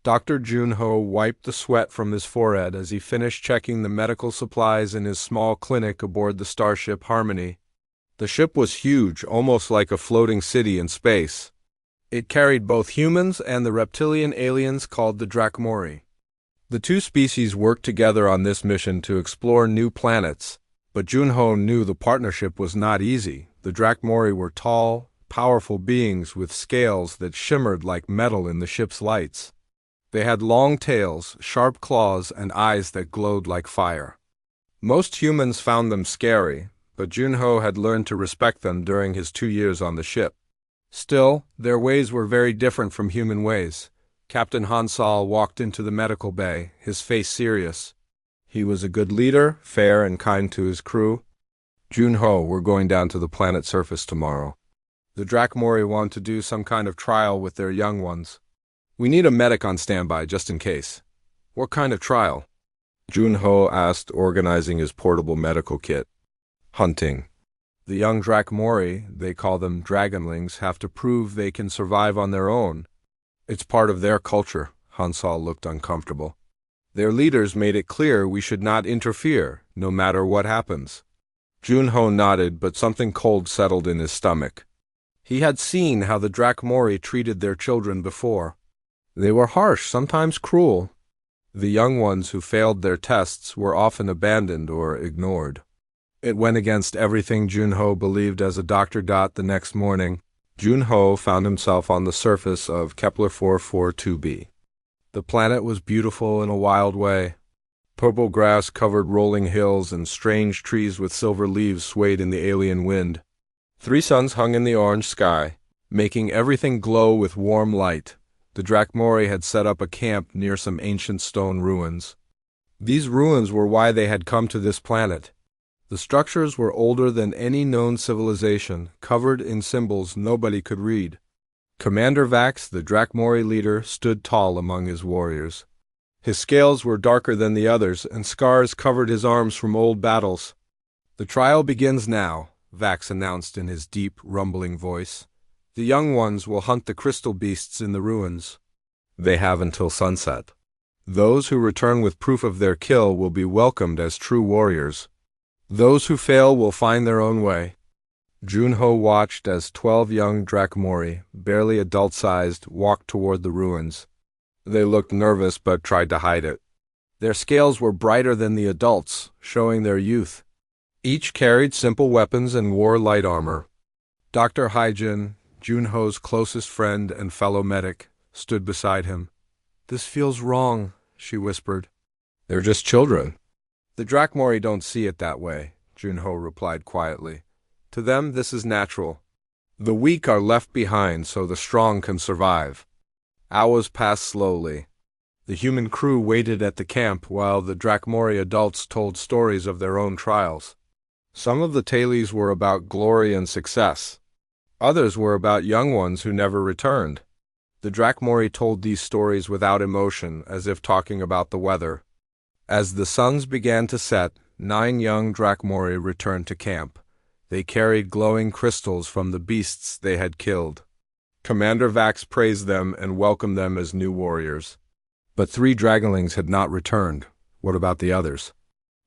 Dr. Junho wiped the sweat from his forehead as he finished checking the medical supplies in his small clinic aboard the starship Harmony. The ship was huge, almost like a floating city in space. It carried both humans and the reptilian aliens called the Drachmori. The two species worked together on this mission to explore new planets, but Junho knew the partnership was not easy. The Drachmori were tall, powerful beings with scales that shimmered like metal in the ship's lights. They had long tails, sharp claws, and eyes that glowed like fire. Most humans found them scary, but Junho had learned to respect them during his 2 years on the ship. Still, their ways were very different from human ways. Captain Hansal walked into the medical bay, his face serious. He was a good leader, fair and kind to his crew. Junho, we're going down to the planet's surface tomorrow. The Drachmori want to do some kind of trial with their young ones. We need a medic on standby just in case. What kind of trial? Junho asked, organizing his portable medical kit. Hunting. The young Drachmori, they call them Dragonlings, have to prove they can survive on their own. It's part of their culture. Hansal looked uncomfortable. Their leaders made it clear we should not interfere, no matter what happens. Junho nodded, but something cold settled in his stomach. He had seen how the Drachmori treated their children before. They were harsh, sometimes cruel. The young ones who failed their tests were often abandoned or ignored. It went against everything Junho believed as a doctor. The next morning, Junho found himself on the surface of Kepler 442b. The planet was beautiful in a wild way. Purple grass covered rolling hills and strange trees with silver leaves swayed in the alien wind. 3 suns hung in the orange sky, making everything glow with warm light. The Drachmori had set up a camp near some ancient stone ruins. These ruins were why they had come to this planet. The structures were older than any known civilization, covered in symbols nobody could read. Commander Vax, the Drachmori leader, stood tall among his warriors. His scales were darker than the others, and scars covered his arms from old battles. The trial begins now, Vax announced in his deep, rumbling voice. The young ones will hunt the crystal beasts in the ruins. They have until sunset. Those who return with proof of their kill will be welcomed as true warriors. Those who fail will find their own way. Junho watched as 12 young Drachmori, barely adult-sized, walked toward the ruins. They looked nervous but tried to hide it. Their scales were brighter than the adults, showing their youth. Each carried simple weapons and wore light armor. Dr. Haijin, Junho's closest friend and fellow medic, stood beside him. "This feels wrong," she whispered. "They're just children." "The Drachmori don't see it that way," Junho replied quietly. "To them, this is natural. The weak are left behind so the strong can survive." Hours passed slowly. The human crew waited at the camp while the Drachmori adults told stories of their own trials. Some of the tales were about glory and success. Others were about young ones who never returned. The Drachmori told these stories without emotion, as if talking about the weather. As the suns began to set, 9 young Drachmori returned to camp. They carried glowing crystals from the beasts they had killed. Commander Vax praised them and welcomed them as new warriors. But 3 Dragonlings had not returned. What about the others?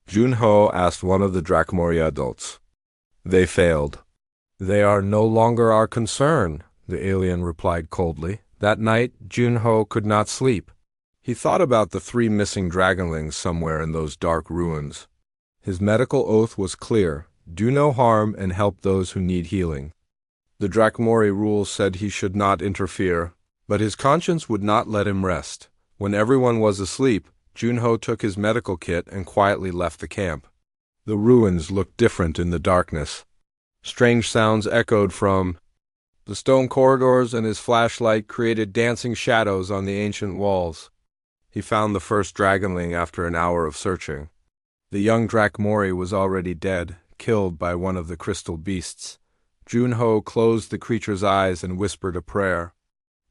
Junho asked one of the Drachmori adults. "They failed." "They are no longer our concern," the alien replied coldly. That night, Junho could not sleep. He thought about the 3 missing Dragonlings somewhere in those dark ruins. His medical oath was clear: do no harm and help those who need healing. The Drachmori rules said he should not interfere, but his conscience would not let him rest. When everyone was asleep, Junho took his medical kit and quietly left the camp. The ruins looked different in the darkness. Strange sounds echoed from the stone corridors, and his flashlight created dancing shadows on the ancient walls. He found the first Dragonling after an hour of searching. The young Drachmori was already dead, killed by one of the crystal beasts. Junho closed the creature's eyes and whispered a prayer.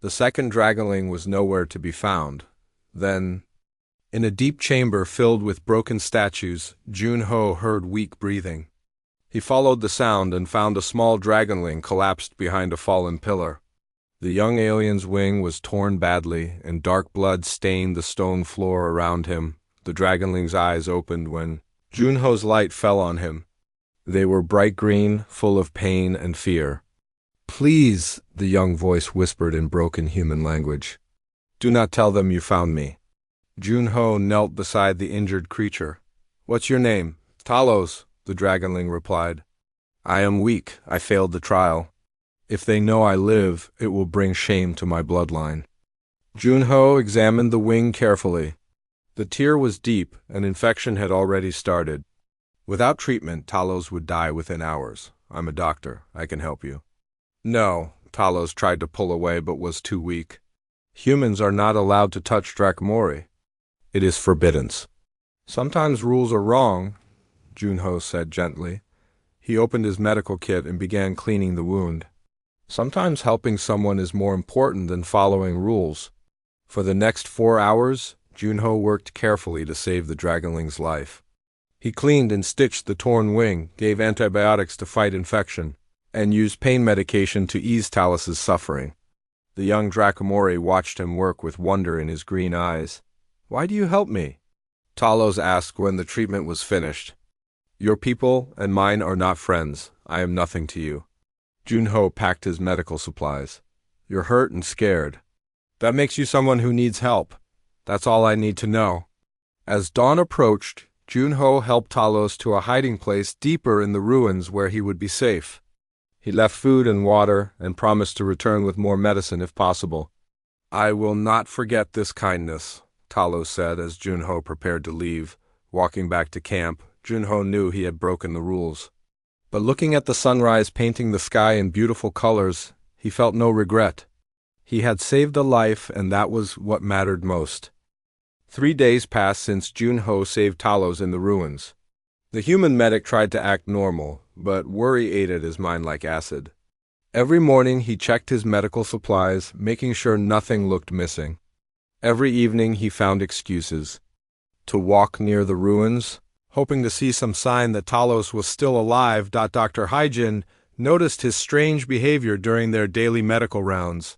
The second Dragonling was nowhere to be found. Then, in a deep chamber filled with broken statues, Junho heard weak breathing. He followed the sound and found a small Dragonling collapsed behind a fallen pillar. The young alien's wing was torn badly, and dark blood stained the stone floor around him. The Dragonling's eyes opened when Junho's light fell on him. They were bright green, full of pain and fear. "Please," the young voice whispered in broken human language. "Do not tell them you found me." Junho knelt beside the injured creature. "What's your name?" "Talos," the Dragonling replied. "I am weak. I failed the trial. If they know I live, it will bring shame to my bloodline." Junho examined the wing carefully. The tear was deep, and infection had already started. "Without treatment, Talos would die within hours. I'm a doctor. I can help you." "No," Talos tried to pull away but was too weak. "Humans are not allowed to touch Dracmori. It is forbidden." "Sometimes rules are wrong," Junho said gently. He opened his medical kit and began cleaning the wound. "Sometimes helping someone is more important than following rules." For the next 4 hours, Junho worked carefully to save the Dragonling's life. He cleaned and stitched the torn wing, gave antibiotics to fight infection, and used pain medication to ease Talos's suffering. The young Dracmori watched him work with wonder in his green eyes. "Why do you help me?" Talos asked when the treatment was finished. "Your people and mine are not friends. I am nothing to you." Junho packed his medical supplies. "You're hurt and scared. That makes you someone who needs help. That's all I need to know." As dawn approached, Junho helped Talos to a hiding place deeper in the ruins where he would be safe. He left food and water and promised to return with more medicine if possible. "I will not forget this kindness," Talos said as Junho prepared to leave. Walking back to camp, Junho knew he had broken the rules. But looking at the sunrise painting the sky in beautiful colors, he felt no regret. He had saved a life, and that was what mattered most. 3 days passed since Junho saved Talos in the ruins. The human medic tried to act normal, but worry ate at his mind like acid. Every morning he checked his medical supplies, making sure nothing looked missing. Every evening he found excuses to walk near the ruins, hoping to see some sign that Talos was still alive. Dr. Hyjin noticed his strange behavior during their daily medical rounds.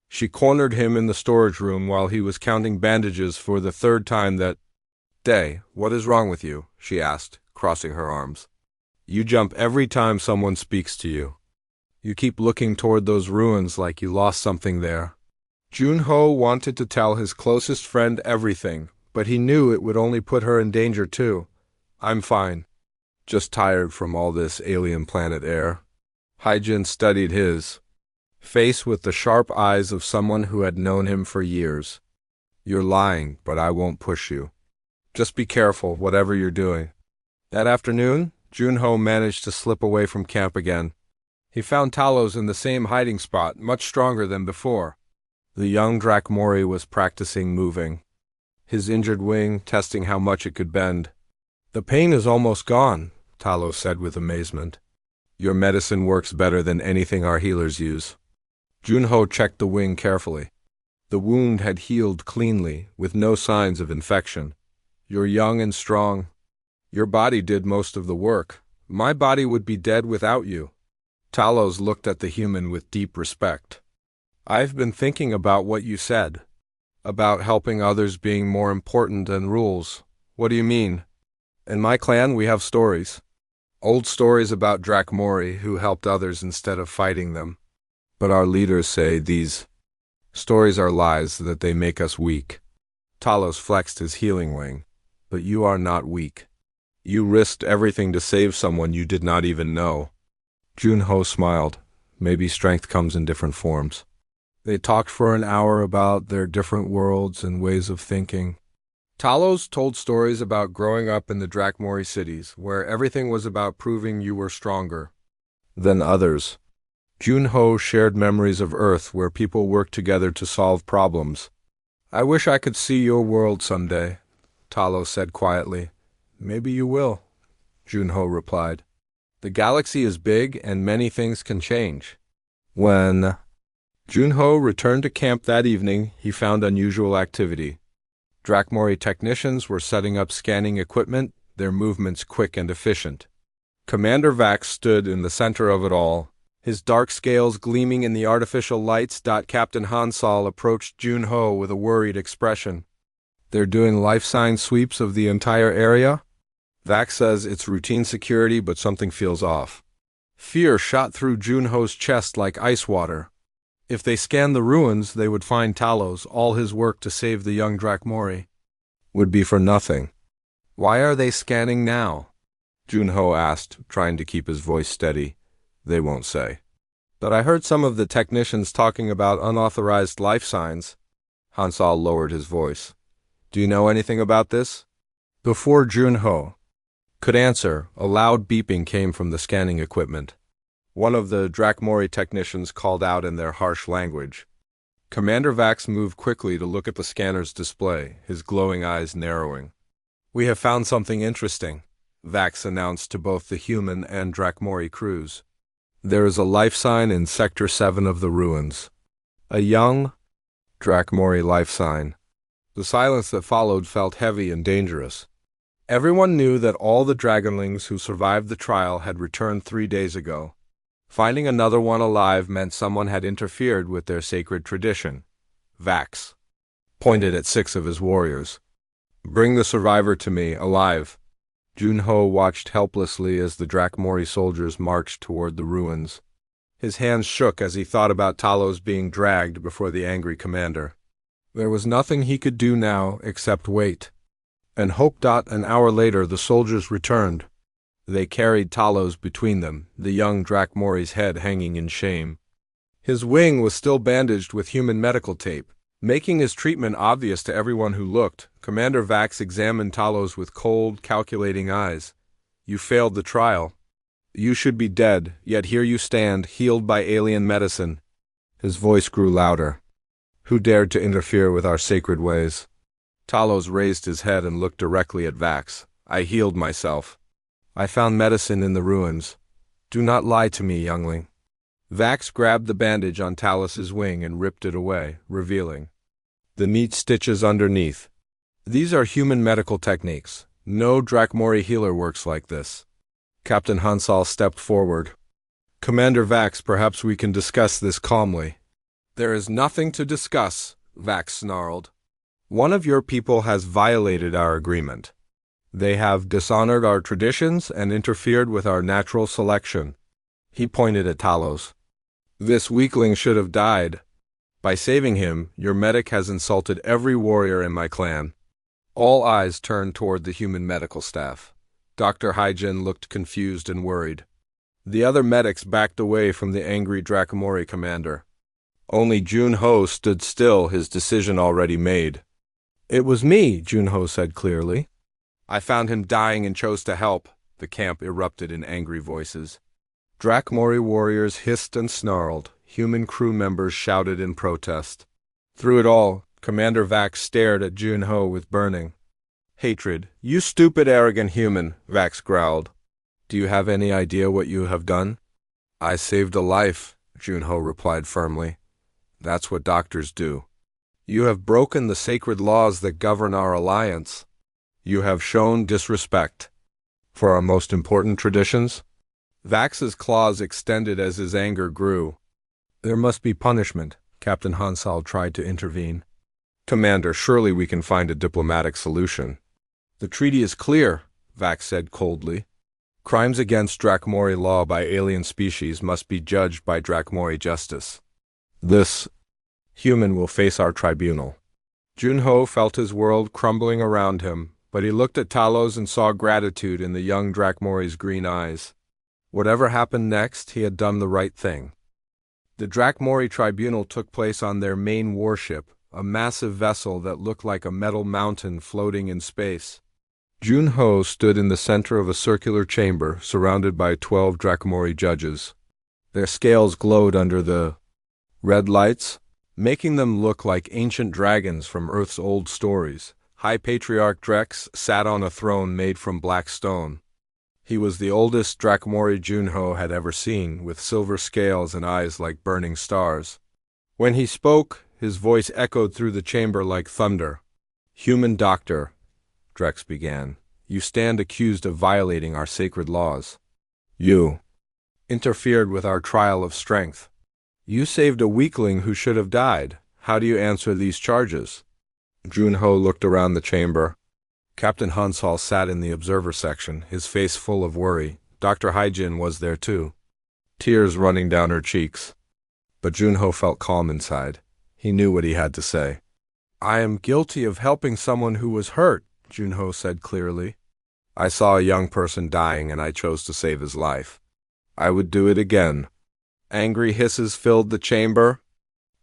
She cornered him in the storage room while he was counting bandages for the 3rd time that day. "What is wrong with you?" she asked, crossing her arms. "You jump every time someone speaks to you. You keep looking toward those ruins like you lost something there." Junho wanted to tell his closest friend everything, but he knew it would only put her in danger too. "I'm fine. Just tired from all this alien planet air." Hyjin studied his face with the sharp eyes of someone who had known him for years. "You're lying, but I won't push you. Just be careful, whatever you're doing." That afternoon, Junho managed to slip away from camp again. He found Talos in the same hiding spot, much stronger than before. The young Dracmori was practicing moving, his injured wing testing how much it could bend. "The pain is almost gone," Talos said with amazement. "Your medicine works better than anything our healers use." Junho checked the wing carefully. The wound had healed cleanly, with no signs of infection. "You're young and strong. Your body did most of the work. My body would be dead without you." Talos looked at the human with deep respect. "I've been thinking about what you said, about helping others being more important than rules." "What do you mean?" "In my clan we have stories. Old stories about Dracmori who helped others instead of fighting them. But our leaders say these stories are lies, that they make us weak." Talos flexed his healing wing. "But you are not weak. You risked everything to save someone you did not even know." Junho smiled. Maybe strength comes in different forms. They talked for an hour about their different worlds and ways of thinking. Talos told stories about growing up in the Dracmori cities, where everything was about proving you were stronger than others. Junho shared memories of Earth, where people worked together to solve problems. "I wish I could see your world someday," Talos said quietly. "Maybe you will," Junho replied. "The galaxy is big and many things can change." When Junho returned to camp that evening, he found unusual activity. Dracmori technicians were setting up scanning equipment, their movements quick and efficient. Commander Vax stood in the center of it all, his dark scales gleaming in the artificial lights. Captain Hansal approached Junho with a worried expression. They're doing life sign sweeps of the entire area? Vax says it's routine security, but something feels off. Fear shot through Junho's chest like ice water. If they scanned the ruins, they would find Talos. All his work to save the young Drakmori would be for nothing. Why are they scanning now? Junho asked, trying to keep his voice steady. They won't say. But I heard some of the technicians talking about unauthorized life signs. Hansal lowered his voice. Do you know anything about this? Before Junho could answer, a loud beeping came from the scanning equipment. One of the Drakmori technicians called out in their harsh language. Commander Vax moved quickly to look at the scanner's display, his glowing eyes narrowing. We have found something interesting, Vax announced to both the human and Drakmori crews. There is a life sign in Sector 7 of the ruins. A young Drakmori life sign. The silence that followed felt heavy and dangerous. Everyone knew that all the Dragonlings who survived the trial had returned 3 days ago. Finding another one alive meant someone had interfered with their sacred tradition. Vax pointed at 6 of his warriors. Bring the survivor to me, alive. Junho watched helplessly as the Drakmori soldiers marched toward the ruins. His hands shook as he thought about Talos being dragged before the angry commander. There was nothing he could do now except wait. And hope. An hour later the soldiers returned. They carried Talos between them, the young Drakmori's head hanging in shame. His wing was still bandaged with human medical tape. Making his treatment obvious to everyone who looked, Commander Vax examined Talos with cold, calculating eyes. You failed the trial. You should be dead, yet here you stand, healed by alien medicine. His voice grew louder. Who dared to interfere with our sacred ways? Talos raised his head and looked directly at Vax. I healed myself. I found medicine in the ruins. Do not lie to me, youngling. Vax grabbed the bandage on Talos's wing and ripped it away, revealing the neat stitches underneath. These are human medical techniques. No Drakmori healer works like this. Captain Hansal stepped forward. Commander Vax, perhaps we can discuss this calmly. There is nothing to discuss, Vax snarled. One of your people has violated our agreement. They have dishonored our traditions and interfered with our natural selection. He pointed at Talos. This weakling should have died. By saving him, your medic has insulted every warrior in my clan. All eyes turned toward the human medical staff. Dr. Hyjin looked confused and worried. The other medics backed away from the angry Drakmori commander. Only Junho stood still, his decision already made. It was me, Junho said clearly. I found him dying and chose to help. The camp erupted in angry voices. Drakmori warriors hissed and snarled. Human crew members shouted in protest. Through it all, Commander Vax stared at Junho with burning hatred. You stupid, arrogant human, Vax growled. Do you have any idea what you have done? I saved a life, Junho replied firmly. That's what doctors do. You have broken the sacred laws that govern our alliance. You have shown disrespect for our most important traditions. Vax's claws extended as his anger grew. There must be punishment, Captain Hansal tried to intervene. Commander, surely we can find a diplomatic solution. The treaty is clear, Vax said coldly. Crimes against Drakmori law by alien species must be judged by Drakmori justice. This human will face our tribunal. Junho felt his world crumbling around him, but he looked at Talos and saw gratitude in the young Drakmori's green eyes. Whatever happened next, he had done the right thing. The Drakmori tribunal took place on their main warship, a massive vessel that looked like a metal mountain floating in space. Junho stood in the center of a circular chamber, surrounded by 12 Drakmori judges. Their scales glowed under the red lights, making them look like ancient dragons from Earth's old stories. High Patriarch Drex sat on a throne made from black stone. He was the oldest Drakmori Junho had ever seen, with silver scales and eyes like burning stars. When he spoke, his voice echoed through the chamber like thunder. Human doctor, Drex began, you stand accused of violating our sacred laws. You interfered with our trial of strength. You saved a weakling who should have died. How do you answer these charges? Junho looked around the chamber. Captain Hansal sat in the observer section, his face full of worry. Dr. Haijin was there too, tears running down her cheeks. But Junho felt calm inside. He knew what he had to say. I am guilty of helping someone who was hurt, Junho said clearly. I saw a young person dying and I chose to save his life. I would do it again. Angry hisses filled the chamber.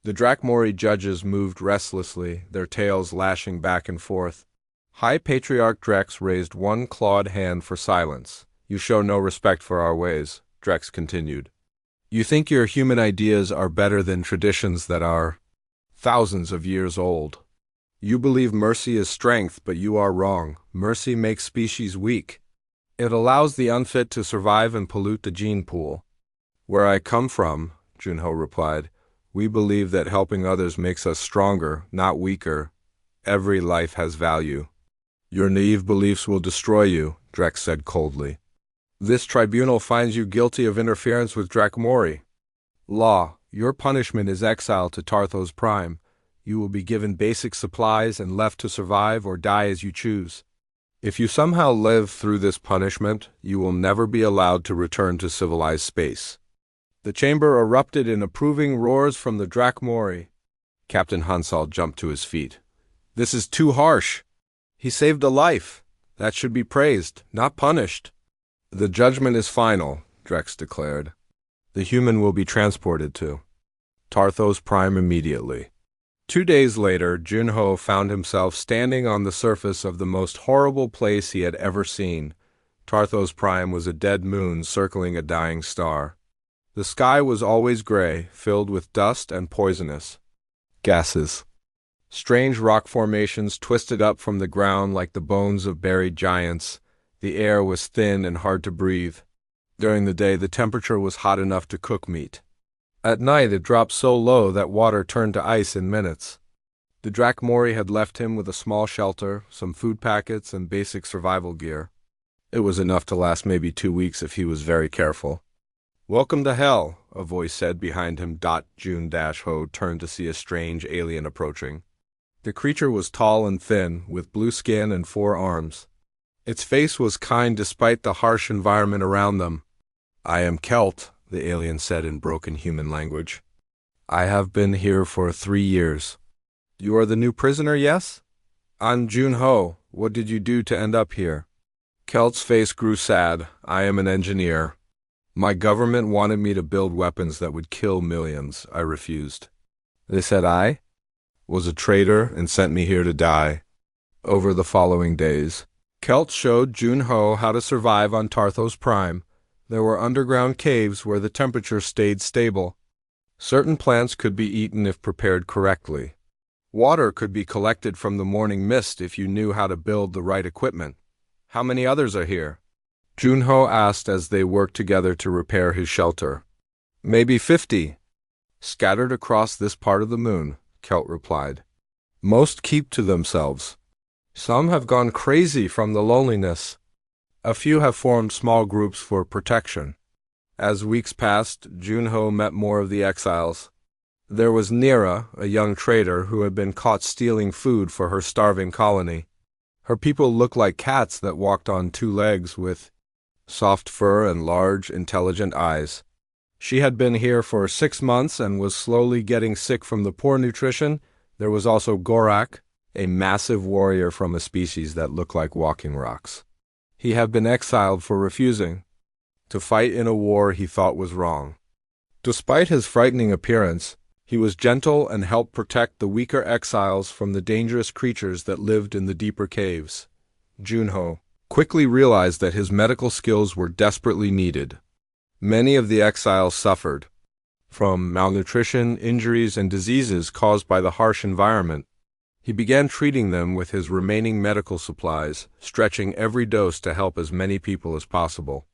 The Drakmori judges moved restlessly, their tails lashing back and forth. High Patriarch Drex raised one clawed hand for silence. You show no respect for our ways, Drex continued. You think your human ideas are better than traditions that are thousands of years old. You believe mercy is strength, but you are wrong. Mercy makes species weak. It allows the unfit to survive and pollute the gene pool. Where I come from, Junho replied, we believe that helping others makes us stronger, not weaker. Every life has value. Your naive beliefs will destroy you, Drex said coldly. This tribunal finds you guilty of interference with Drakmori. Law, your punishment is exile to Tarthos Prime. You will be given basic supplies and left to survive or die as you choose. If you somehow live through this punishment, you will never be allowed to return to civilized space. The chamber erupted in approving roars from the Drakmori. Captain Hansal jumped to his feet. This is too harsh. He saved a life. That should be praised, not punished. The judgment is final, Drex declared. The human will be transported to Tarthos Prime immediately. 2 days later, Junho found himself standing on the surface of the most horrible place he had ever seen. Tarthos Prime was a dead moon circling a dying star. The sky was always gray, filled with dust and poisonous gases. Strange rock formations twisted up from the ground like the bones of buried giants. The air was thin and hard to breathe. During the day, the temperature was hot enough to cook meat. At night, it dropped so low that water turned to ice in minutes. The Drakmori had left him with a small shelter, some food packets, and basic survival gear. It was enough to last maybe 2 weeks if he was very careful. Welcome to hell, a voice said behind him. Jun-Ho turned to see a strange alien approaching. The creature was tall and thin, with blue skin and 4 arms. Its face was kind despite the harsh environment around them. I am Kelt, the alien said in broken human language. I have been here for 3 years. You are the new prisoner, yes? I'm Jun-Ho. What did you do to end up here? Kelt's face grew sad. I am an engineer. My government wanted me to build weapons that would kill millions. I refused. They said I was a traitor and sent me here to die. Over the following days, Kelt showed Jun-Ho how to survive on Tarthos Prime. There were underground caves where the temperature stayed stable. Certain plants could be eaten if prepared correctly. Water could be collected from the morning mist if you knew how to build the right equipment. How many others are here? Jun-Ho asked as they worked together to repair his shelter. Maybe 50. Scattered across this part of the moon, Kelt replied. Most keep to themselves. Some have gone crazy from the loneliness. A few have formed small groups for protection. As weeks passed, Jun-Ho met more of the exiles. There was Nira, a young trader who had been caught stealing food for her starving colony. Her people looked like cats that walked on 2 legs with soft fur and large, intelligent eyes. She had been here for 6 months and was slowly getting sick from the poor nutrition. There was also Gorak, a massive warrior from a species that looked like walking rocks. He had been exiled for refusing to fight in a war he thought was wrong. Despite his frightening appearance, he was gentle and helped protect the weaker exiles from the dangerous creatures that lived in the deeper caves. Jun-Ho quickly realized that his medical skills were desperately needed. Many of the exiles suffered from malnutrition, injuries, and diseases caused by the harsh environment. He began treating them with his remaining medical supplies, stretching every dose to help as many people as possible.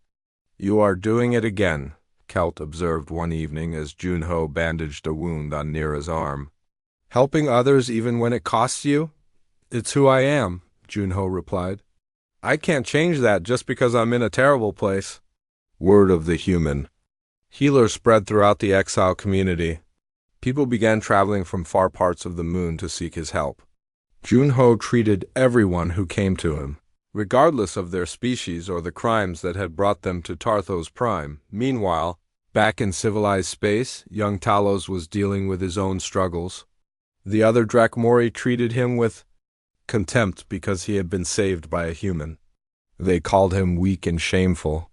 You are doing it again, Kelt observed one evening as Jun-Ho bandaged a wound on Nira's arm. Helping others even when it costs you? It's who I am, Jun-Ho replied. I can't change that just because I'm in a terrible place. Word of the human. Healers spread throughout the exile community. People began traveling from far parts of the moon to seek his help. Junho treated everyone who came to him, regardless of their species or the crimes that had brought them to Tarthos Prime. Meanwhile, back in civilized space, young Talos was dealing with his own struggles. The other Dracmori treated him with contempt because he had been saved by a human. They called him weak and shameful.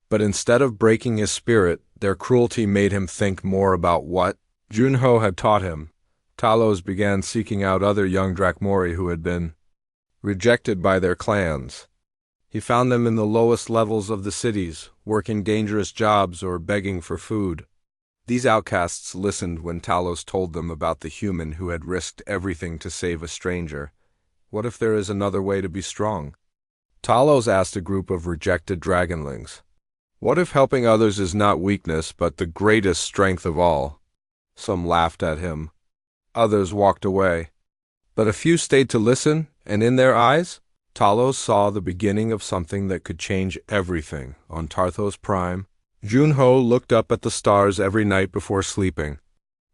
But instead of breaking his spirit, their cruelty made him think more about what Junho had taught him. Talos began seeking out other young Dracmori who had been rejected by their clans. He found them in the lowest levels of the cities, working dangerous jobs or begging for food. These outcasts listened when Talos told them about the human who had risked everything to save a stranger. What if there is another way to be strong? Talos asked a group of rejected Dragonlings, what if helping others is not weakness but the greatest strength of all? Some laughed at him. Others walked away. But a few stayed to listen, and in their eyes, Talos saw the beginning of something that could change everything. On Tarthos Prime, Junho looked up at the stars every night before sleeping.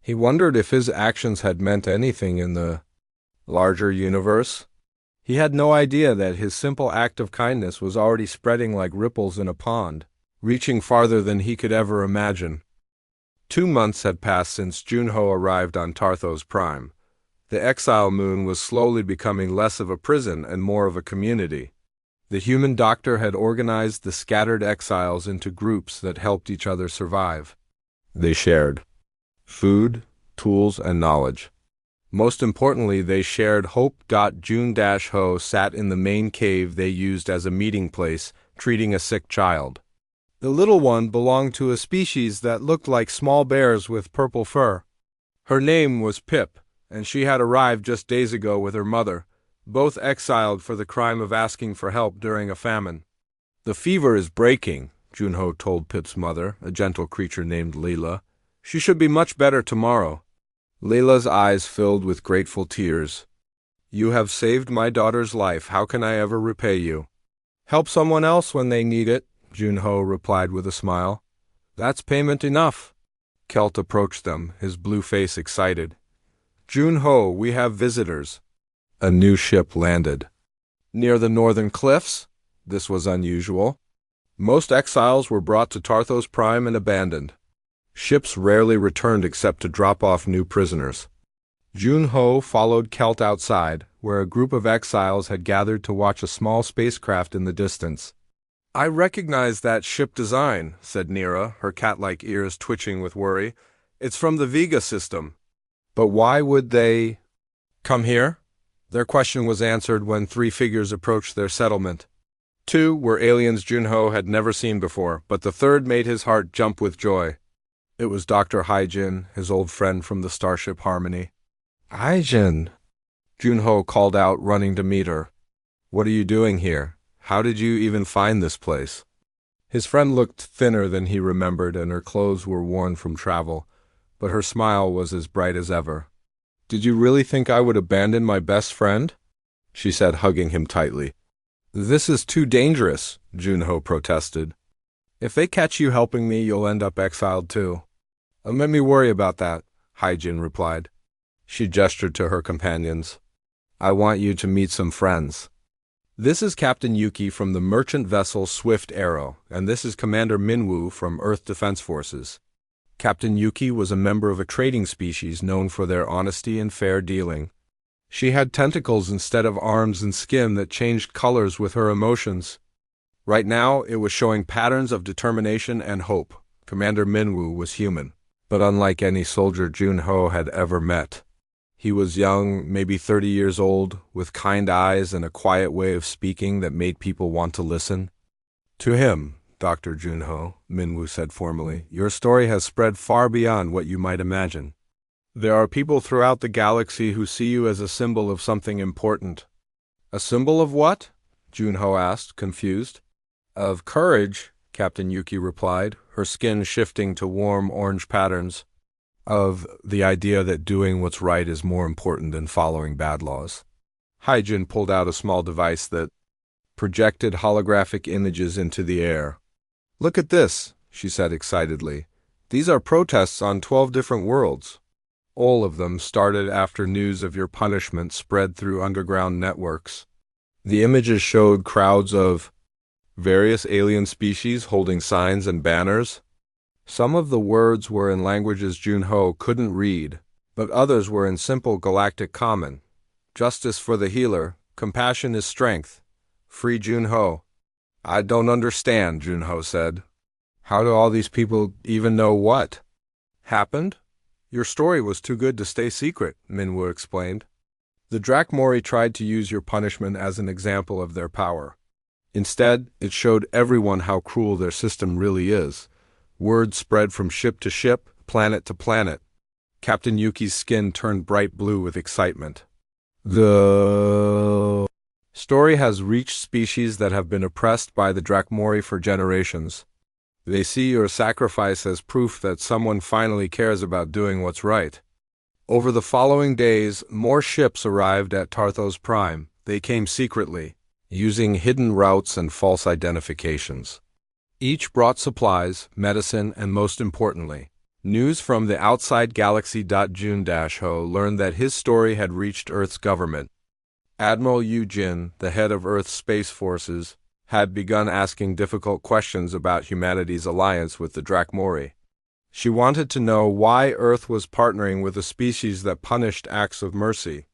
He wondered if his actions had meant anything in the larger universe. He had no idea that his simple act of kindness was already spreading like ripples in a pond, reaching farther than he could ever imagine. 2 months had passed since Junho arrived on Tarthos Prime. The exile moon was slowly becoming less of a prison and more of a community. The human doctor had organized the scattered exiles into groups that helped each other survive. They shared food, tools, and knowledge. Most importantly, they shared hope. Jun-Ho sat in the main cave they used as a meeting place, treating a sick child. The little one belonged to a species that looked like small bears with purple fur. Her name was Pip, and she had arrived just days ago with her mother, both exiled for the crime of asking for help during a famine. The fever is breaking, Junho told Pip's mother, a gentle creature named Leela. She should be much better tomorrow. Leela's eyes filled with grateful tears. You have saved my daughter's life. How can I ever repay you? Help someone else when they need it, Junho replied with a smile. That's payment enough. Kelt approached them, his blue face excited. Junho, we have visitors. A new ship landed. Near the northern cliffs? This was unusual. Most exiles were brought to Tarthos Prime and abandoned. Ships rarely returned except to drop off new prisoners. Junho followed Kelt outside, where a group of exiles had gathered to watch a small spacecraft in the distance. I recognize that ship design, said Nira, her cat-like ears twitching with worry. It's from the Vega system. But why would they come here? Their question was answered when 3 figures approached their settlement. 2 were aliens Junho had never seen before, but the third made his heart jump with joy. It was Dr. Haijin, his old friend from the starship Harmony. Haijin, Junho called out, running to meet her. What are you doing here? How did you even find this place? His friend looked thinner than he remembered, and her clothes were worn from travel, but her smile was as bright as ever. Did you really think I would abandon my best friend? She said, hugging him tightly. This is too dangerous, Junho protested. If they catch you helping me, you'll end up exiled too. Let me worry about that, Haijin replied. She gestured to her companions. I want you to meet some friends. This is Captain Yuki from the merchant vessel Swift Arrow, and this is Commander Minwoo from Earth Defense Forces. Captain Yuki was a member of a trading species known for their honesty and fair dealing. She had tentacles instead of arms and skin that changed colors with her emotions. Right now, it was showing patterns of determination and hope. Commander Minwoo was human, but unlike any soldier Junho had ever met. He was young, maybe 30 years old, with kind eyes and a quiet way of speaking that made people want to listen. To him, Dr. Junho, Minwoo said formally, your story has spread far beyond what you might imagine. There are people throughout the galaxy who see you as a symbol of something important. A symbol of what? Junho asked, confused. Of courage, Captain Yuki replied, her skin shifting to warm orange patterns. Of the idea that doing what's right is more important than following bad laws. Haijin pulled out a small device that projected holographic images into the air. Look at this, she said excitedly. These are protests on 12 different worlds. All of them started after news of your punishment spread through underground networks. The images showed crowds of various alien species holding signs and banners. Some of the words were in languages Junho couldn't read, but others were in simple galactic common. Justice for the healer, compassion is strength. Free Junho. I don't understand, Junho said. How do all these people even know what happened? Your story was too good to stay secret, Minwoo explained. The Drakmori tried to use your punishment as an example of their power. Instead, it showed everyone how cruel their system really is. Word spread from ship to ship, planet to planet. Captain Yuki's skin turned bright blue with excitement. The story has reached species that have been oppressed by the Drakmori for generations. They see your sacrifice as proof that someone finally cares about doing what's right. Over the following days, more ships arrived at Tarthos Prime. They came secretly, using hidden routes and false identifications. Each brought supplies, medicine, and most importantly, news from the outside galaxy. Jun-Ho learned that his story had reached Earth's government. Admiral Yu Jin, the head of Earth's space forces, had begun asking difficult questions about humanity's alliance with the Drakmori. She wanted to know why Earth was partnering with a species that punished acts of mercy.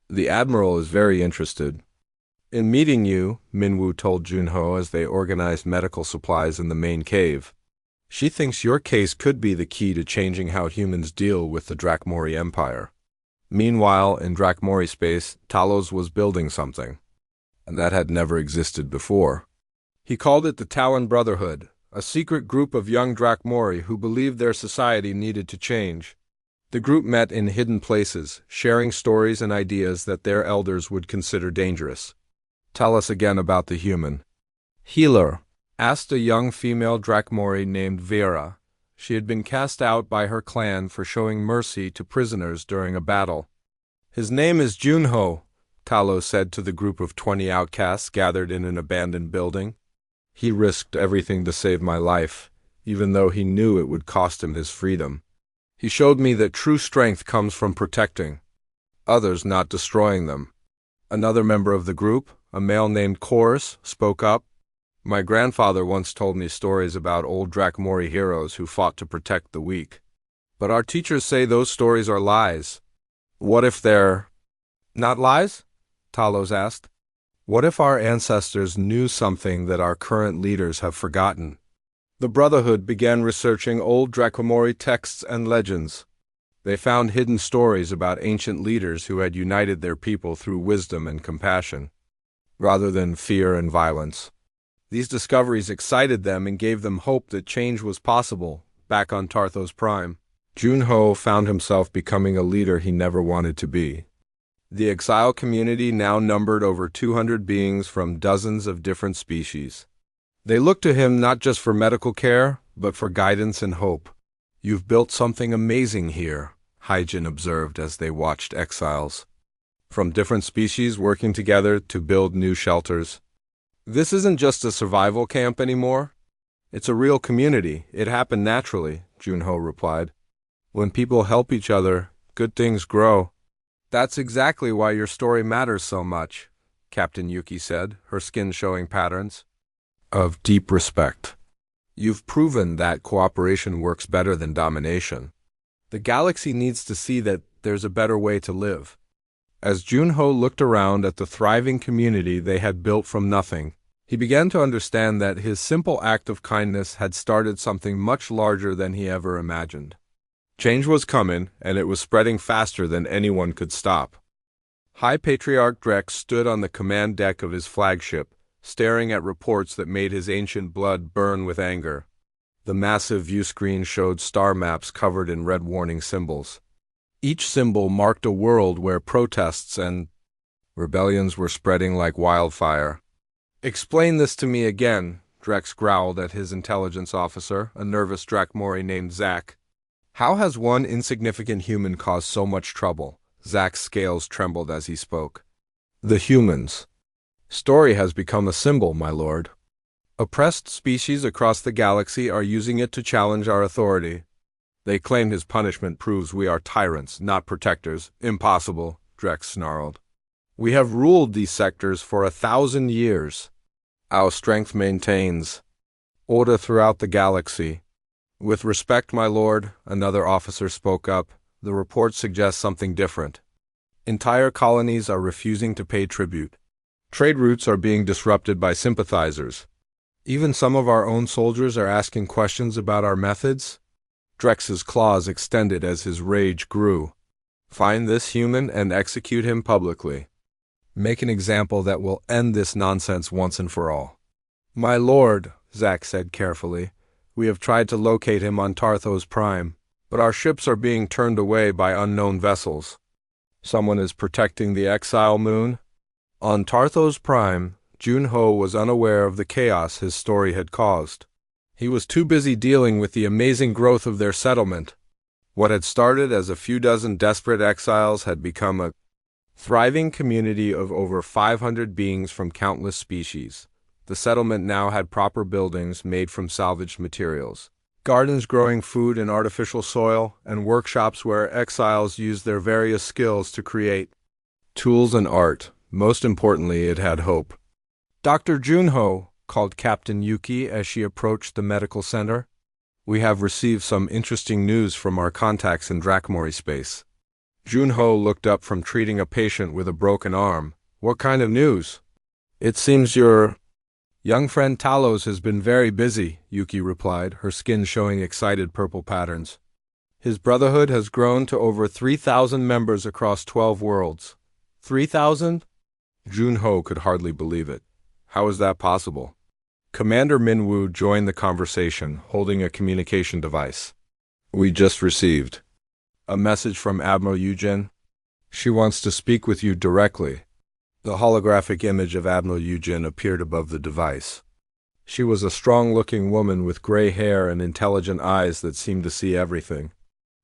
The Admiral is very interested in meeting you, Minwoo told Junho as they organized medical supplies in the main cave. She thinks your case could be the key to changing how humans deal with the Drakmori Empire. Meanwhile, in Drakmori space, Talos was building something, and that had never existed before. He called it the Talon Brotherhood, a secret group of young Drakmori who believed their society needed to change. The group met in hidden places, sharing stories and ideas that their elders would consider dangerous. Tell us again about the human healer, asked a young female Drakmori named Vera. She had been cast out by her clan for showing mercy to prisoners during a battle. His name is Junho, Talos said to the group of 20 outcasts gathered in an abandoned building. He risked everything to save my life, even though he knew it would cost him his freedom. He showed me that true strength comes from protecting others, not destroying them. Another member of the group, a male named Chorus, spoke up. My grandfather once told me stories about old Drakmori heroes who fought to protect the weak. But our teachers say those stories are lies. What if they're not lies? Talos asked. What if our ancestors knew something that our current leaders have forgotten? The Brotherhood began researching old Drakmori texts and legends. They found hidden stories about ancient leaders who had united their people through wisdom and compassion, rather than fear and violence. These discoveries excited them and gave them hope that change was possible back on Tarthos Prime. Junho found himself becoming a leader he never wanted to be. The exile community now numbered over 200 beings from dozens of different species. They looked to him not just for medical care, but for guidance and hope. You've built something amazing here, Hyjin observed as they watched exiles from different species working together to build new shelters. This isn't just a survival camp anymore. It's a real community. It happened naturally, Junho replied. When people help each other, good things grow. That's exactly why your story matters so much, Captain Yuki said, her skin showing patterns of deep respect. You've proven that cooperation works better than domination. The galaxy needs to see that there's a better way to live. As Junho looked around at the thriving community they had built from nothing, he began to understand that his simple act of kindness had started something much larger than he ever imagined. Change was coming, and it was spreading faster than anyone could stop. High Patriarch Drex stood on the command deck of his flagship, staring at reports that made his ancient blood burn with anger. The massive viewscreen showed star maps covered in red warning symbols. Each symbol marked a world where protests and rebellions were spreading like wildfire. Explain this to me again, Drex growled at his intelligence officer, a nervous Drakmori named Zack. How has one insignificant human caused so much trouble? Zack's scales trembled as he spoke. The humans. Story has become a symbol, my lord. Oppressed species across the galaxy are using it to challenge our authority. They claim his punishment proves we are tyrants, not protectors. Impossible, Drex snarled. We have ruled these sectors for 1,000 years. Our strength maintains order throughout the galaxy. With respect, my lord, another officer spoke up, the report suggests something different. Entire colonies are refusing to pay tribute. Trade routes are being disrupted by sympathizers. Even some of our own soldiers are asking questions about our methods. Drex's claws extended as his rage grew. Find this human and execute him publicly. Make an example that will end this nonsense once and for all. My lord, Zack said carefully, we have tried to locate him on Tarthos Prime, but our ships are being turned away by unknown vessels. Someone is protecting the exile moon? On Tarthos Prime, Junho was unaware of the chaos his story had caused. He was too busy dealing with the amazing growth of their settlement. What had started as a few dozen desperate exiles had become a thriving community of over 500 beings from countless species. The settlement now had proper buildings made from salvaged materials, gardens growing food in artificial soil, and workshops where exiles used their various skills to create tools and art. Most importantly, it had hope. Dr. Junho, called Captain Yuki as she approached the medical center. We have received some interesting news from our contacts in Drakmori space. Junho looked up from treating a patient with a broken arm. What kind of news? It seems your young friend Talos has been very busy, Yuki replied, her skin showing excited purple patterns. His brotherhood has grown to over 3,000 members across 12 worlds. 3,000? Junho could hardly believe it. How is that possible? Commander Minwoo joined the conversation, holding a communication device. We just received a message from Admiral Eugen. She wants to speak with you directly. The holographic image of Admiral Eugen appeared above the device. She was a strong-looking woman with gray hair and intelligent eyes that seemed to see everything.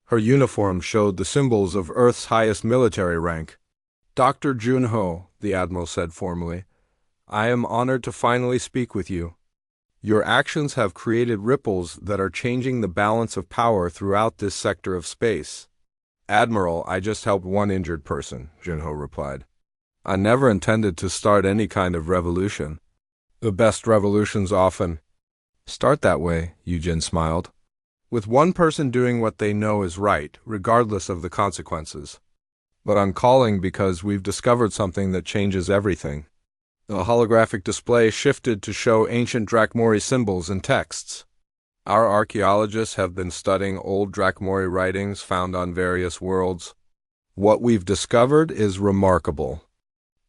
Her uniform showed the symbols of Earth's highest military rank. Dr. Junho, the Admiral said formally, I am honored to finally speak with you. Your actions have created ripples that are changing the balance of power throughout this sector of space. Admiral, I just helped one injured person, Junho replied. I never intended to start any kind of revolution. The best revolutions often start that way, Eugen smiled. With one person doing what they know is right, regardless of the consequences. But I'm calling because we've discovered something that changes everything. The holographic display shifted to show ancient Drakmori symbols and texts. Our archaeologists have been studying old Drakmori writings found on various worlds. What we've discovered is remarkable.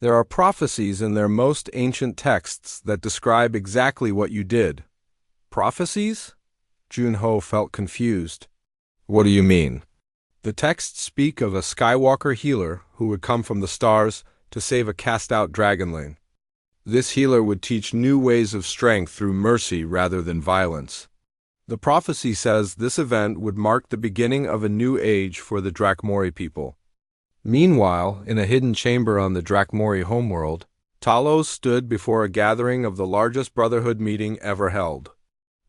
There are prophecies in their most ancient texts that describe exactly what you did. Prophecies? Junho felt confused. What do you mean? The texts speak of a Skywalker healer who would come from the stars to save a cast-out Dragonling. This healer would teach new ways of strength through mercy rather than violence. The prophecy says this event would mark the beginning of a new age for the Drakmori people. Meanwhile, in a hidden chamber on the Drakmori homeworld, Talos stood before a gathering of the largest Brotherhood meeting ever held.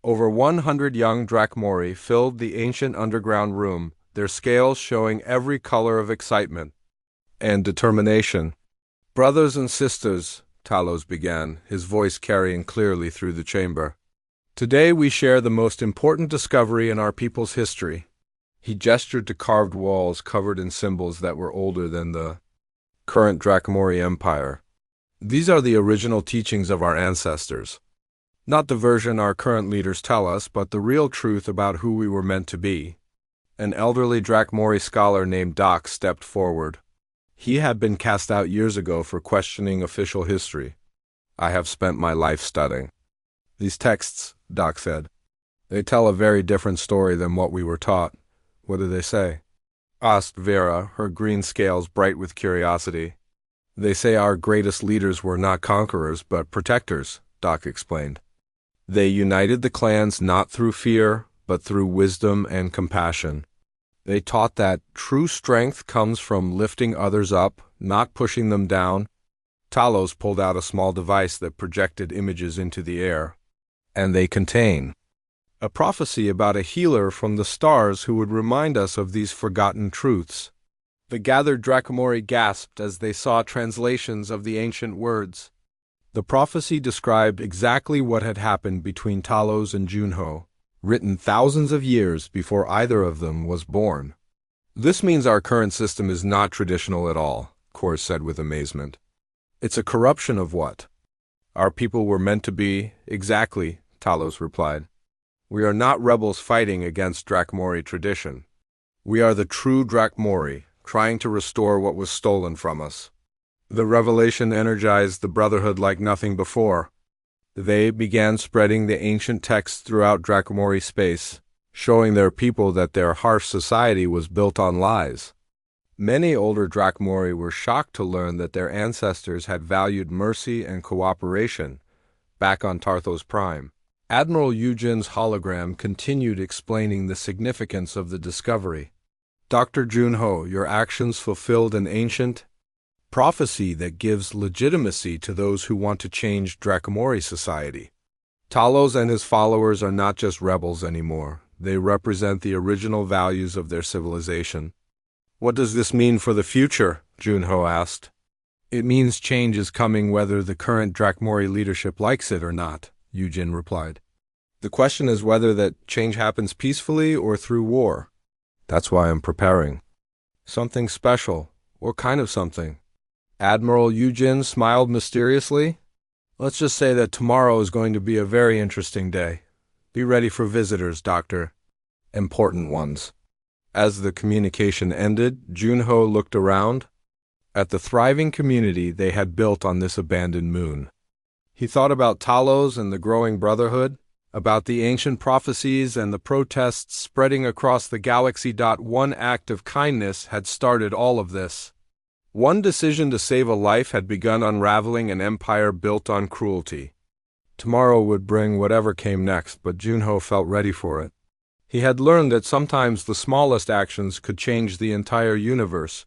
Over 100 young Drakmori filled the ancient underground room, their scales showing every color of excitement and determination. Brothers and sisters, Talos began, his voice carrying clearly through the chamber. Today we share the most important discovery in our people's history. He gestured to carved walls covered in symbols that were older than the current Drakmori Empire. These are the original teachings of our ancestors. Not the version our current leaders tell us, but the real truth about who we were meant to be. An elderly Drakmori scholar named Doc stepped forward. He had been cast out years ago for questioning official history. I have spent my life studying these texts, Doc said. They tell a very different story than what we were taught. What do they say? Asked Vera, her green scales bright with curiosity. They say our greatest leaders were not conquerors, but protectors, Doc explained. They united the clans not through fear, but through wisdom and compassion. They taught that true strength comes from lifting others up, not pushing them down. Talos pulled out a small device that projected images into the air. And they contain A prophecy about a healer from the stars who would remind us of these forgotten truths. The gathered Drakomori gasped as they saw translations of the ancient words. The prophecy described exactly what had happened between Talos and Junho, written thousands of years before either of them was born. This means our current system is not traditional at all, Kors said with amazement. It's a corruption of what our people were meant to be. Exactly, Talos replied. We are not rebels fighting against Drakomori tradition. We are the true Drakomori, trying to restore what was stolen from us. The revelation energized the Brotherhood like nothing before. They began spreading the ancient texts throughout Drakomori space, showing their people that their harsh society was built on lies. Many older Drakomori were shocked to learn that their ancestors had valued mercy and cooperation back on Tarthos Prime. Admiral Eugen's hologram continued explaining the significance of the discovery. Dr. Junho, your actions fulfilled an ancient prophecy that gives legitimacy to those who want to change Drakomori society. Talos and his followers are not just rebels anymore. They represent the original values of their civilization. What does this mean for the future? Junho asked. It means change is coming whether the current Drakomori leadership likes it or not, Eugen replied. The question is whether that change happens peacefully or through war. That's why I'm preparing. Something special. What kind of something? Admiral Eugen smiled mysteriously. Let's just say that tomorrow is going to be a very interesting day. Be ready for visitors, Doctor. Important ones. As the communication ended, Junho looked around at the thriving community they had built on this abandoned moon. He thought about Talos and the growing Brotherhood, about the ancient prophecies and the protests spreading across the galaxy. One act of kindness had started all of this. One decision to save a life had begun unraveling an empire built on cruelty. Tomorrow would bring whatever came next, but Junho felt ready for it. He had learned that sometimes the smallest actions could change the entire universe.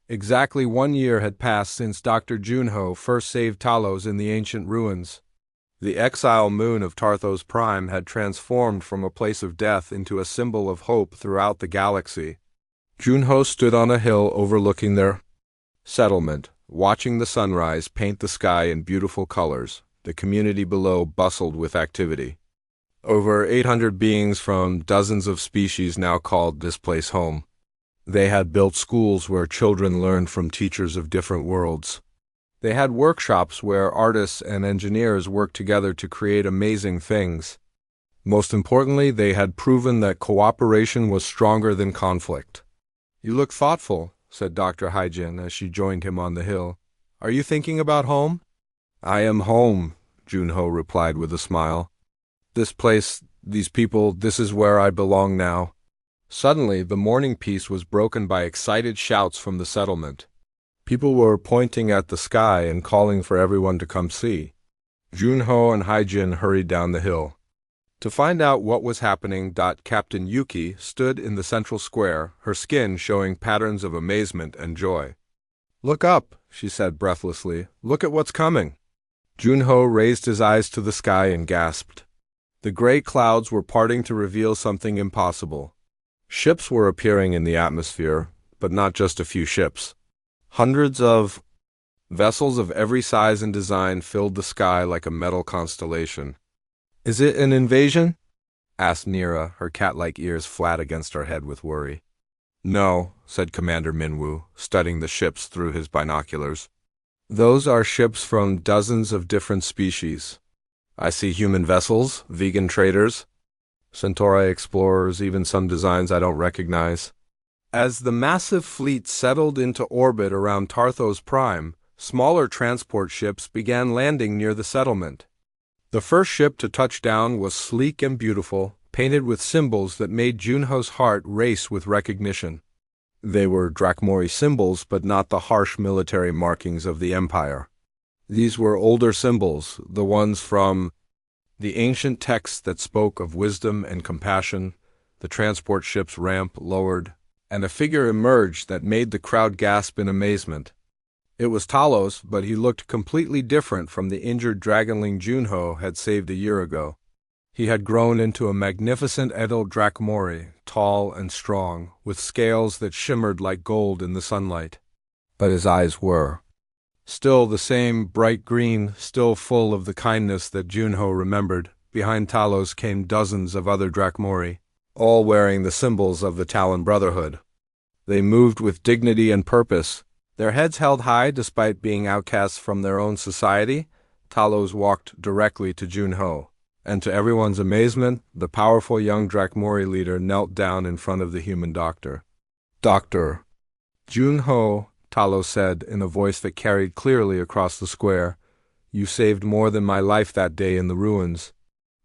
Exactly 1 year had passed since Dr. Junho first saved Talos in the ancient ruins. The exile moon of Tarthos Prime had transformed from a place of death into a symbol of hope throughout the galaxy. Junho stood on a hill overlooking their settlement, watching the sunrise paint the sky in beautiful colors. The community below bustled with activity. Over 800 beings from dozens of species now called this place home. They had built schools where children learned from teachers of different worlds. They had workshops where artists and engineers worked together to create amazing things. Most importantly, they had proven that cooperation was stronger than conflict. You look thoughtful, said Dr. Hyjin as she joined him on the hill. Are you thinking about home? I am home, Junho replied with a smile. This place, these people, this is where I belong now. Suddenly, the morning peace was broken by excited shouts from the settlement. People were pointing at the sky and calling for everyone to come see. Junho and Hyjin hurried down the hill. To find out what was happening, Captain Yuki stood in the central square, her skin showing patterns of amazement and joy. Look up, she said breathlessly. Look at what's coming. Junho raised his eyes to the sky and gasped. The gray clouds were parting to reveal something impossible. Ships were appearing in the atmosphere, but not just a few ships. Hundreds of vessels of every size and design filled the sky like a metal constellation. Is it an invasion? Asked Nira, her cat-like ears flat against her head with worry. No, said Commander Minwu, studying the ships through his binoculars. Those are ships from dozens of different species. I see human vessels, vegan traders, Centauri explorers, even some designs I don't recognize. As the massive fleet settled into orbit around Tarthos Prime, smaller transport ships began landing near the settlement. The first ship to touch down was sleek and beautiful, painted with symbols that made Junho's heart race with recognition. They were Drakomori symbols, but not the harsh military markings of the Empire. These were older symbols, the ones from the ancient texts that spoke of wisdom and compassion. The transport ship's ramp lowered, and a figure emerged that made the crowd gasp in amazement. It was Talos, but he looked completely different from the injured Dragonling Junho had saved a year ago. He had grown into a magnificent Edel Drakmori, tall and strong, with scales that shimmered like gold in the sunlight. But his eyes were still the same bright green, still full of the kindness that Junho remembered. Behind Talos came dozens of other Drakmori, all wearing the symbols of the Talon Brotherhood. They moved with dignity and purpose, their heads held high despite being outcasts from their own society. Talos walked directly to Junho, and to everyone's amazement, the powerful young Drakmori leader knelt down in front of the human doctor. "Doctor." "Junho," Talos said in a voice that carried clearly across the square, "you saved more than my life that day in the ruins.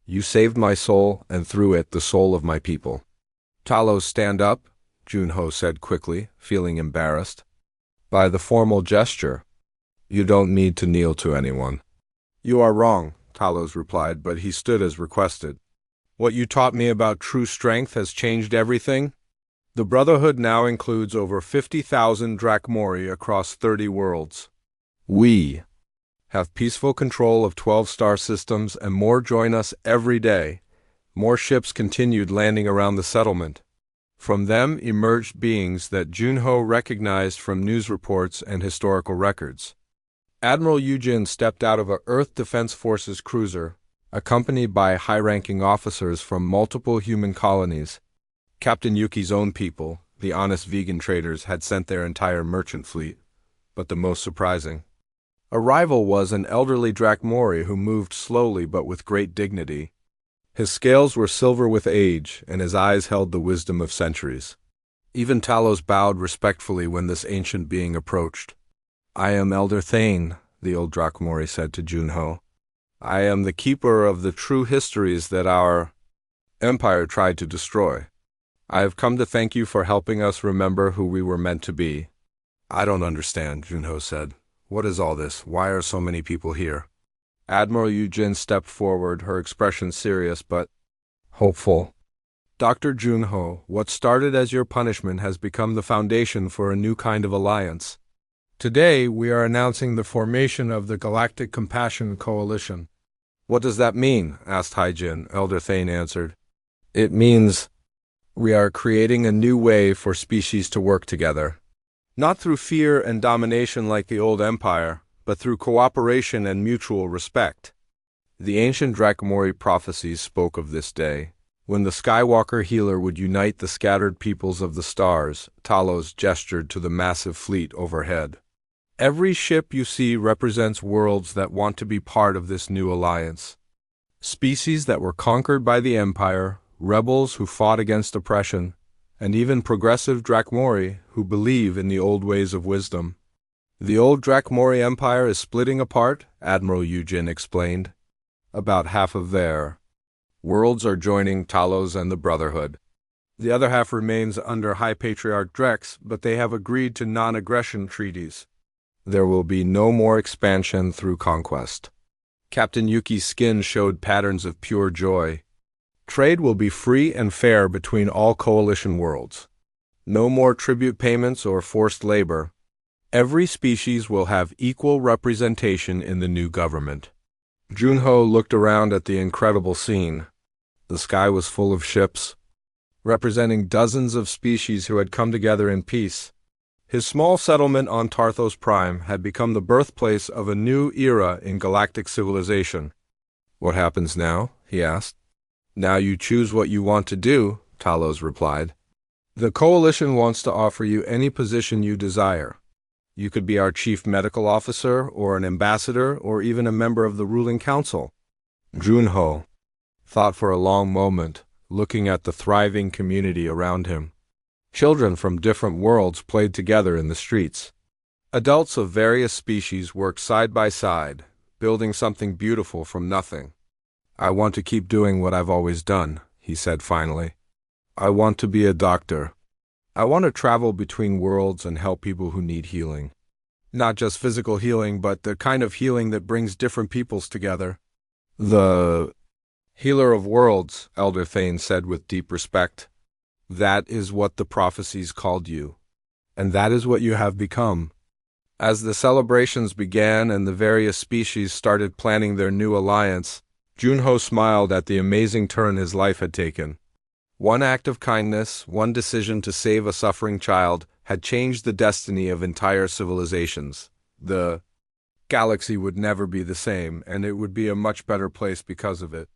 You saved my soul, and through it the soul of my people." "Talos, stand up," Junho said quickly, feeling embarrassed. "By the formal gesture. You don't need to kneel to anyone." "You are wrong," Talos replied, but he stood as requested. "What you taught me about true strength has changed everything. The Brotherhood now includes over 50,000 Drakmori across 30 worlds. We have peaceful control of 12 star systems, and more join us every day." More ships continued landing around the settlement. From them emerged beings that Junho recognized from news reports and historical records. Admiral Yujin stepped out of a Earth Defense Forces cruiser, accompanied by high-ranking officers from multiple human colonies. Captain Yuki's own people, the honest vegan traders, had sent their entire merchant fleet. But the most surprising arrival was an elderly Drakmori who moved slowly but with great dignity. His scales were silver with age, and his eyes held the wisdom of centuries. Even Talos bowed respectfully when this ancient being approached. "I am Elder Thane," the old Drakmori said to Junho. "I am the keeper of the true histories that our empire tried to destroy. I have come to thank you for helping us remember who we were meant to be." "I don't understand," Junho said. "What is all this? Why are so many people here?" Admiral Yujin stepped forward, her expression serious but hopeful. "Dr. Junho, what started as your punishment has become the foundation for a new kind of alliance. Today, we are announcing the formation of the Galactic Compassion Coalition." "What does that mean?" asked Haijin. Elder Thane answered. "It means we are creating a new way for species to work together. Not through fear and domination like the old empire, but through cooperation and mutual respect." The ancient Drakmori prophecies spoke of this day, when the Skywalker healer would unite the scattered peoples of the stars. Talos gestured to the massive fleet overhead. "Every ship you see represents worlds that want to be part of this new alliance. Species that were conquered by the Empire, rebels who fought against oppression, and even progressive Drakmori who believe in the old ways of wisdom. The old Drakmori Empire is splitting apart," Admiral Yujin explained. "About half of their worlds are joining Talos and the Brotherhood. The other half remains under High Patriarch Drex, but they have agreed to non-aggression treaties. There will be no more expansion through conquest." Captain Yuki's skin showed patterns of pure joy. "Trade will be free and fair between all coalition worlds. No more tribute payments or forced labor. Every species will have equal representation in the new government." Junho looked around at the incredible scene. The sky was full of ships, representing dozens of species who had come together in peace. His small settlement on Tarthos Prime had become the birthplace of a new era in galactic civilization. "What happens now?" he asked. "Now you choose what you want to do," Talos replied. "The Coalition wants to offer you any position you desire. You could be our chief medical officer, or an ambassador, or even a member of the ruling council." Junho thought for a long moment, looking at the thriving community around him. Children from different worlds played together in the streets. Adults of various species worked side by side, building something beautiful from nothing. "I want to keep doing what I've always done," he said finally. "I want to be a doctor. I want to travel between worlds and help people who need healing. Not just physical healing, but the kind of healing that brings different peoples together." "The healer of worlds," Elder Thane said with deep respect. "That is what the prophecies called you, and that is what you have become." As the celebrations began and the various species started planning their new alliance, Junho smiled at the amazing turn his life had taken. One act of kindness, one decision to save a suffering child, had changed the destiny of entire civilizations. The galaxy would never be the same, and it would be a much better place because of it.